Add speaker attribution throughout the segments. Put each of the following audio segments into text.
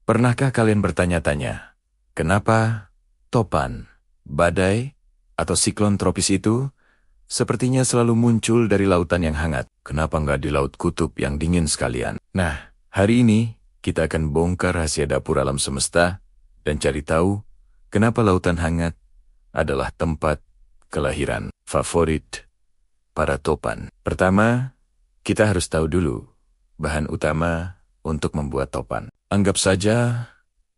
Speaker 1: Pernahkah kalian bertanya-tanya, kenapa topan, badai, atau siklon tropis itu sepertinya selalu muncul dari lautan yang hangat? Kenapa nggak di laut kutub yang dingin sekalian? Nah, hari ini kita akan bongkar rahasia dapur alam semesta dan cari tahu kenapa lautan hangat adalah tempat kelahiran favorit para topan. Pertama, kita harus tahu dulu bahan utama untuk membuat topan. Anggap saja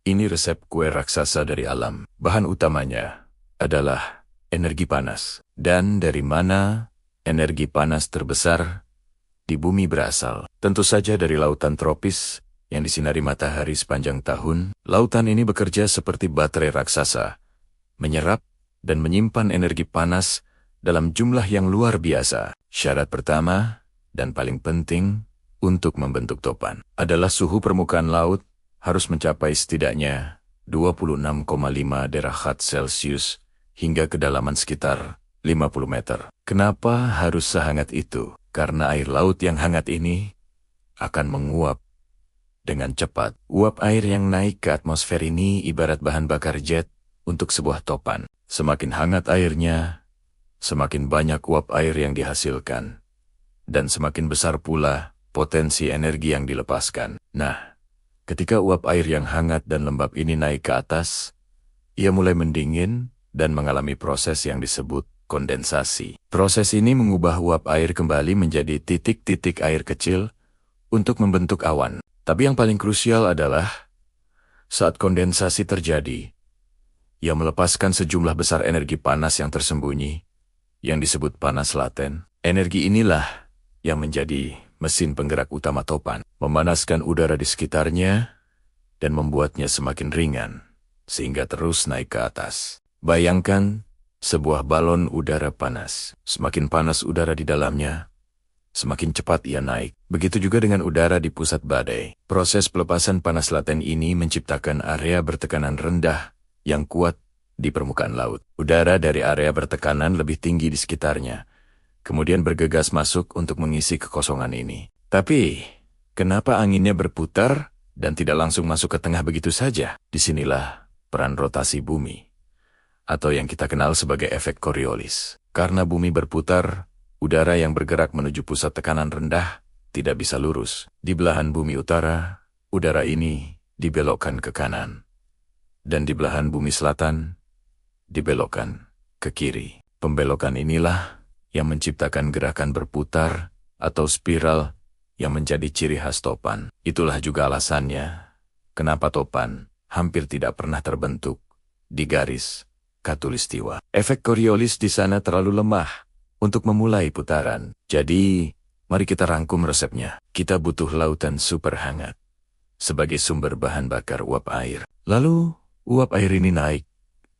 Speaker 1: ini resep kue raksasa dari alam. Bahan utamanya adalah energi panas. Dan dari mana energi panas terbesar di bumi berasal? Tentu saja dari lautan tropis yang disinari matahari sepanjang tahun. Lautan ini bekerja seperti baterai raksasa, menyerap dan menyimpan energi panas dalam jumlah yang luar biasa. Syarat pertama dan paling penting untuk membentuk topan adalah suhu permukaan laut harus mencapai setidaknya 26,5 derajat Celcius hingga kedalaman sekitar 50 meter. Kenapa harus sehangat itu? Karena air laut yang hangat ini akan menguap dengan cepat. Uap air yang naik ke atmosfer ini ibarat bahan bakar jet untuk sebuah topan. Semakin hangat airnya, semakin banyak uap air yang dihasilkan. Dan semakin besar pula potensi energi yang dilepaskan. Nah, ketika uap air yang hangat dan lembab ini naik ke atas, ia mulai mendingin dan mengalami proses yang disebut kondensasi. Proses ini mengubah uap air kembali menjadi titik-titik air kecil untuk membentuk awan. Tapi yang paling krusial adalah saat kondensasi terjadi, ia melepaskan sejumlah besar energi panas yang tersembunyi, yang disebut panas laten. Energi inilah yang menjadi mesin penggerak utama topan, memanaskan udara di sekitarnya dan membuatnya semakin ringan, sehingga terus naik ke atas. Bayangkan sebuah balon udara panas. Semakin panas udara di dalamnya, semakin cepat ia naik. Begitu juga dengan udara di pusat badai. Proses pelepasan panas laten ini menciptakan area bertekanan rendah yang kuat di permukaan laut. Udara dari area bertekanan lebih tinggi di sekitarnya, kemudian bergegas masuk untuk mengisi kekosongan ini. Tapi, kenapa anginnya berputar dan tidak langsung masuk ke tengah begitu saja? Disinilah peran rotasi bumi, atau yang kita kenal sebagai efek Coriolis. Karena bumi berputar, udara yang bergerak menuju pusat tekanan rendah tidak bisa lurus. Di belahan bumi utara, udara ini dibelokkan ke kanan. Dan di belahan bumi selatan, dibelokkan ke kiri. Pembelokan inilah yang menciptakan gerakan berputar atau spiral yang menjadi ciri khas topan. Itulah juga alasannya kenapa topan hampir tidak pernah terbentuk di garis khatulistiwa. Efek Coriolis di sana terlalu lemah untuk memulai putaran. Jadi, mari kita rangkum resepnya. Kita butuh lautan super hangat sebagai sumber bahan bakar uap air. Lalu, uap air ini naik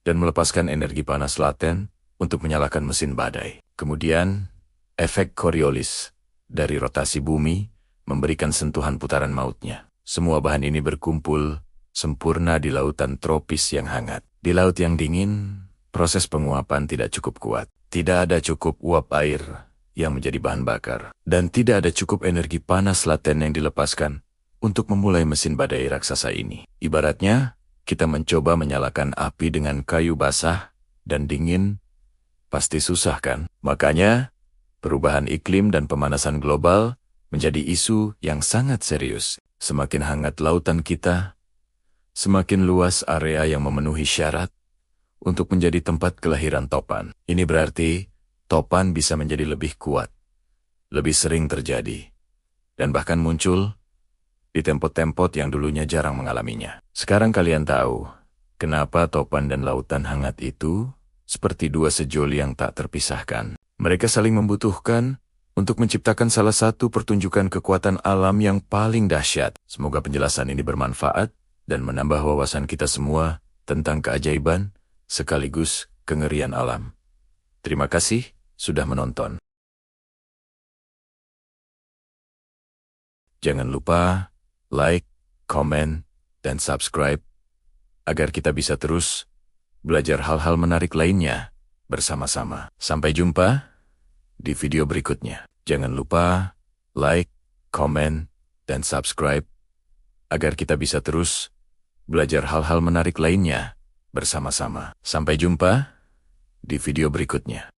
Speaker 1: dan melepaskan energi panas laten untuk menyalakan mesin badai. Kemudian, efek Coriolis dari rotasi bumi memberikan sentuhan putaran mautnya. Semua bahan ini berkumpul sempurna di lautan tropis yang hangat. Di laut yang dingin, proses penguapan tidak cukup kuat. Tidak ada cukup uap air yang menjadi bahan bakar. Dan tidak ada cukup energi panas laten yang dilepaskan untuk memulai mesin badai raksasa ini. Ibaratnya, kita mencoba menyalakan api dengan kayu basah dan dingin, pasti susah kan? Makanya, perubahan iklim dan pemanasan global menjadi isu yang sangat serius. Semakin hangat lautan kita, semakin luas area yang memenuhi syarat untuk menjadi tempat kelahiran topan. Ini berarti topan bisa menjadi lebih kuat, lebih sering terjadi, dan bahkan muncul di tempat-tempat yang dulunya jarang mengalaminya. Sekarang kalian tahu kenapa topan dan lautan hangat itu seperti dua sejoli yang tak terpisahkan. Mereka saling membutuhkan untuk menciptakan salah satu pertunjukan kekuatan alam yang paling dahsyat. Semoga penjelasan ini bermanfaat dan menambah wawasan kita semua tentang keajaiban sekaligus kengerian alam. Terima kasih sudah menonton. Jangan lupa like, komen, dan subscribe agar kita bisa terus belajar hal-hal menarik lainnya bersama-sama. Sampai jumpa di video berikutnya. Jangan lupa like, komen, dan subscribe agar kita bisa terus belajar hal-hal menarik lainnya bersama-sama. Sampai jumpa di video berikutnya.